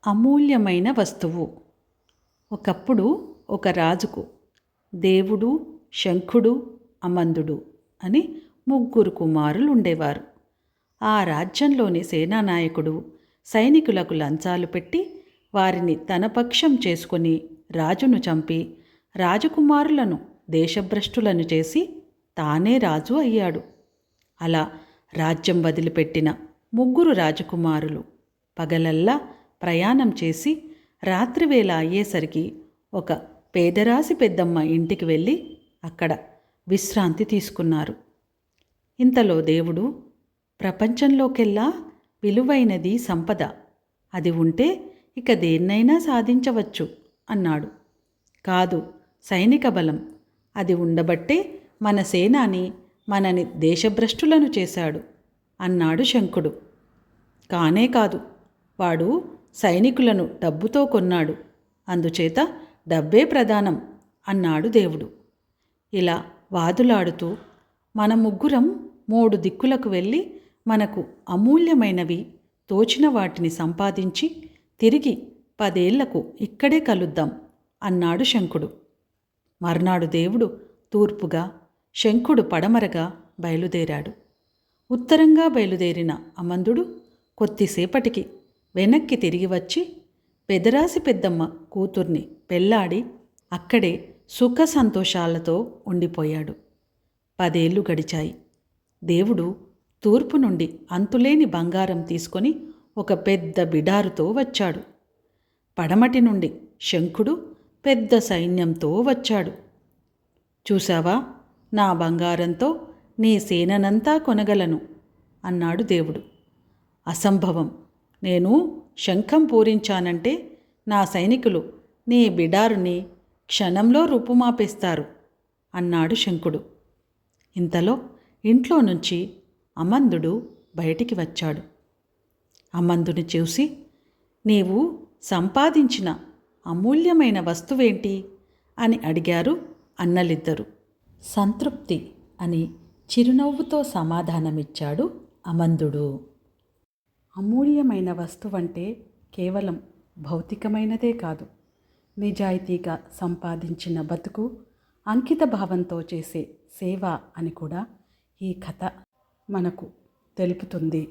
అమూల్యమైన వస్తువు. ఒకప్పుడు ఒక రాజుకు దేవుడు, శంఖుడు, అమందుడు అని ముగ్గురు కుమారులు ఉండేవారు. ఆ రాజ్యంలోని సేనానాయకుడు సైనికులకు లంచాలు పెట్టి వారిని తన పక్షం చేసుకొని రాజును చంపి రాజకుమారులను దేశభ్రష్టులను చేసి తానే రాజు అయ్యాడు. అలా రాజ్యం వదిలిపెట్టిన ముగ్గురు రాజకుమారులు పగలల్లా ప్రయాణం చేసి రాత్రివేళ అయ్యేసరికి ఒక పేదరాశి పెద్దమ్మ ఇంటికి వెళ్ళి అక్కడ విశ్రాంతి తీసుకున్నారు. ఇంతలో దేవుడు, ప్రపంచంలోకెల్లా విలువైనది సంపద, అది ఉంటే ఇక దేన్నైనా సాధించవచ్చు అన్నాడు. కాదు, సైనిక బలం, అది ఉండబట్టే మన సేనాని మనని దేశభ్రష్టులను చేశాడు అన్నాడు శంఖుడు. కానే కాదు, వాడు సైనికులను డబ్బుతో కొన్నాడు, అందుచేత డబ్బే ప్రధానం అన్నాడు దేవుడు. ఇలా వాదులాడుతూ మన ముగ్గురం 3 దిక్కులకు వెళ్ళి మనకు అమూల్యమైనవి తోచిన వాటిని సంపాదించి తిరిగి 10 ఏళ్లకు ఇక్కడే కలుద్దాం అన్నాడు శంఖుడు. మర్నాడు దేవుడు తూర్పుగా, శంఖుడు పడమరగా బయలుదేరాడు. ఉత్తరంగా బయలుదేరిన అమందుడు కొద్దిసేపటికి వెనక్కి తిరిగి వచ్చి పెదరాశి పెద్దమ్మ కూతుర్ని పెళ్లాడి అక్కడే సుఖ సంతోషాలతో ఉండిపోయాడు. 10 ఏళ్ళు గడిచాయి. దేవుడు తూర్పు నుండి అంతులేని బంగారం తీసుకొని ఒక పెద్ద బిడారుతో వచ్చాడు. పడమటి నుండి శంఖుడు పెద్ద సైన్యంతో వచ్చాడు. చూశావా, నా బంగారంతో నీ సేననంతా కొనగలను అన్నాడు దేవుడు. అసంభవం, నేను శంఖం పూరించానంటే నా సైనికులు నీ బిడారుని క్షణంలో రూపుమాపేస్తారు అన్నాడు శంఖుడు. ఇంతలో ఇంట్లో నుంచి అమందుడు బయటికి వచ్చాడు. అమందుని చూసి, నీవు సంపాదించిన అమూల్యమైన వస్తువేంటి అని అడిగారు అన్నలిద్దరు. సంతృప్తి అని చిరునవ్వుతో సమాధానమిచ్చాడు అమందుడు. అమూల్యమైన వస్తువంటే కేవలం భౌతికమైనదే కాదు, నిజాయితీగా సంపాదించిన బతుకు, అంకిత భావంతో చేసే సేవ అని కూడా ఈ కథ మనకు తెలుపుతుంది.